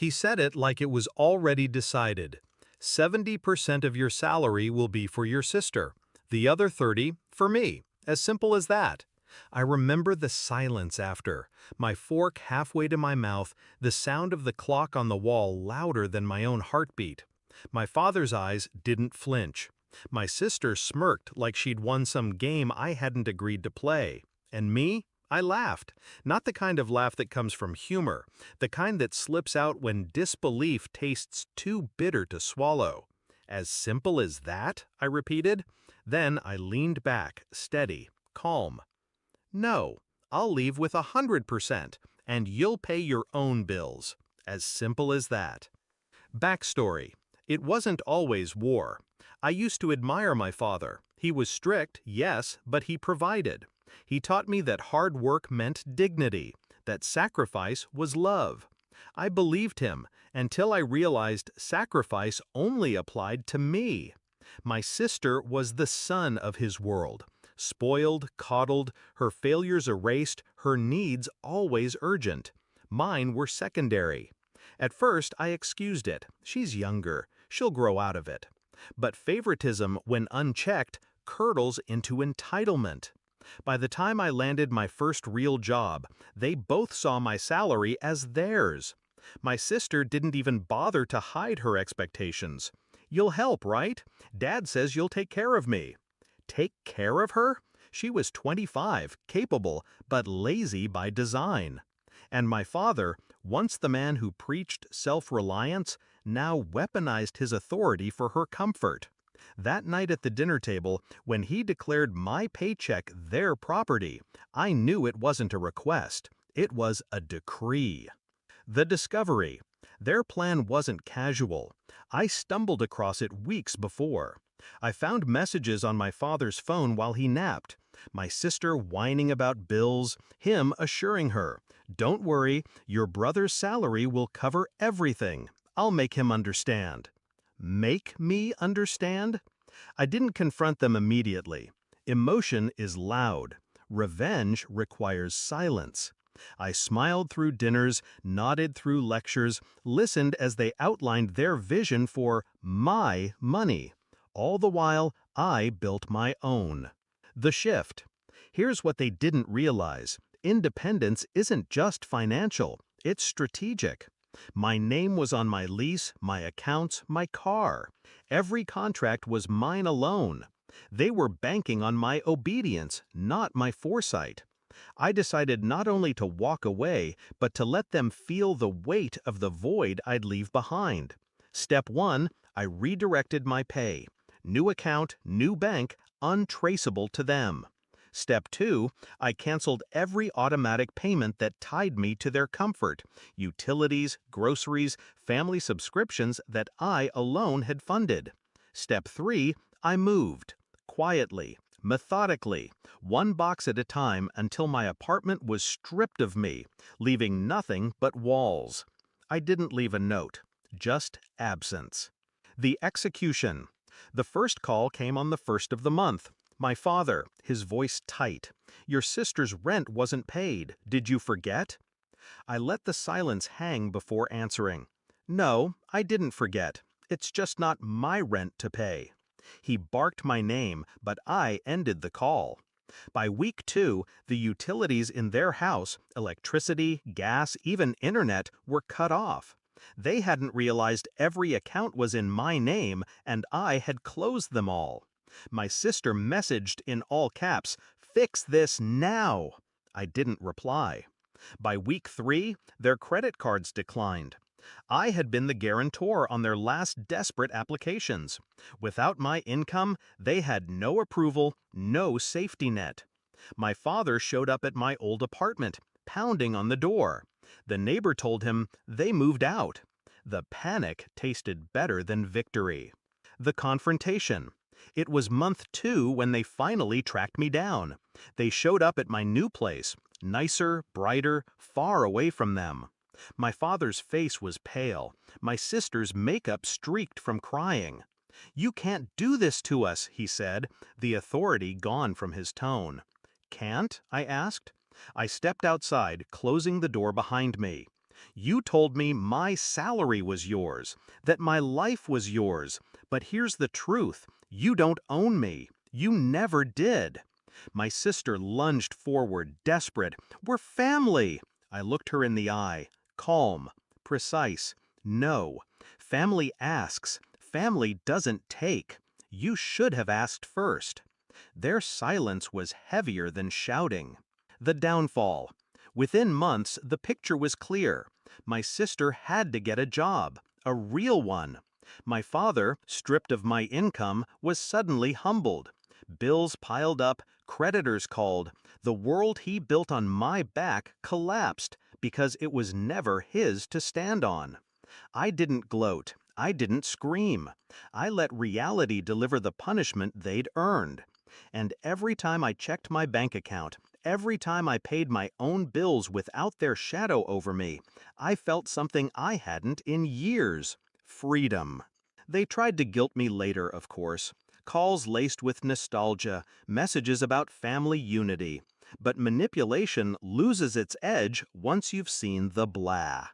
He said it like it was already decided. 70% of your salary will be for your sister. The other 30 for me. As simple as that. I remember the silence after, my fork halfway to my mouth, the sound of the clock on the wall louder than my own heartbeat. My father's eyes didn't flinch. My sister smirked like she'd won some game I hadn't agreed to play. And me? I laughed. Not the kind of laugh that comes from humor, the kind that slips out when disbelief tastes too bitter to swallow. As simple as that? I repeated. Then I leaned back, steady, calm. No, I'll leave with 100%, and you'll pay your own bills. As simple as that. Backstory. It wasn't always war. I used to admire my father. He was strict, yes, but he provided. He taught me that hard work meant dignity, that sacrifice was love. I believed him until I realized sacrifice only applied to me. My sister was the sun of his world. Spoiled, coddled, her failures erased, her needs always urgent. Mine were secondary. At first, I excused it. She's younger. She'll grow out of it. But favoritism, when unchecked, curdles into entitlement. By the time I landed my first real job, they both saw my salary as theirs. My sister didn't even bother to hide her expectations. You'll help, right? Dad says you'll take care of me. Take care of her? She was 25, capable, but lazy by design. And my father, once the man who preached self-reliance, now weaponized his authority for her comfort. That night at the dinner table, when he declared my paycheck their property, I knew it wasn't a request. It was a decree. The discovery. Their plan wasn't casual. I stumbled across it weeks before. I found messages on my father's phone while he napped. My sister whining about bills, him assuring her, "Don't worry, your brother's salary will cover everything. I'll make him understand." Make me understand? I didn't confront them immediately. Emotion is loud. Revenge requires silence. I smiled through dinners, nodded through lectures, listened as they outlined their vision for my money. All the while, I built my own. The shift. Here's what they didn't realize. Independence isn't just financial, it's strategic. My name was on my lease, my accounts, my car. Every contract was mine alone. They were banking on my obedience, not my foresight. I decided not only to walk away, but to let them feel the weight of the void I'd leave behind. Step 1, I redirected my pay. New account, new bank, untraceable to them. Step 2, I canceled every automatic payment that tied me to their comfort, utilities, groceries, family subscriptions that I alone had funded. Step 3, I moved. Quietly, methodically, one box at a time until my apartment was stripped of me, leaving nothing but walls. I didn't leave a note, just absence. The execution. The first call came on the first of the month. My father, his voice tight. "Your sister's rent wasn't paid. Did you forget?" I let the silence hang before answering. "No, I didn't forget. It's just not my rent to pay." He barked my name, but I ended the call. By week 2, the utilities in their house, electricity, gas, even internet, were cut off. They hadn't realized every account was in my name, and I had closed them all. My sister messaged in all caps, "Fix this now." I didn't reply. By week 3, their credit cards declined. I had been the guarantor on their last desperate applications. Without my income, they had no approval, no safety net. My father showed up at my old apartment, pounding on the door. The neighbor told him they moved out. The panic tasted better than victory. The confrontation. It was month 2 when they finally tracked me down. They showed up at my new place, nicer, brighter, far away from them. My father's face was pale. My sister's makeup streaked from crying. "You can't do this to us," he said, the authority gone from his tone. "Can't?" I asked. I stepped outside, closing the door behind me. You told me my salary was yours, that my life was yours, but here's the truth. You don't own me. You never did. My sister lunged forward, desperate. We're family. I looked her in the eye, calm, precise. No. Family asks. Family doesn't take. You should have asked first. Their silence was heavier than shouting. The downfall. Within months, the picture was clear. My sister had to get a job, a real one. My father, stripped of my income, was suddenly humbled. Bills piled up, creditors called. The world he built on my back collapsed because it was never his to stand on. I didn't gloat. I didn't scream. I let reality deliver the punishment they'd earned. And every time I checked my bank account, every time I paid my own bills without their shadow over me, I felt something I hadn't in years: freedom. They tried to guilt me later, of course. Calls laced with nostalgia, messages about family unity. But manipulation loses its edge once you've seen the blah.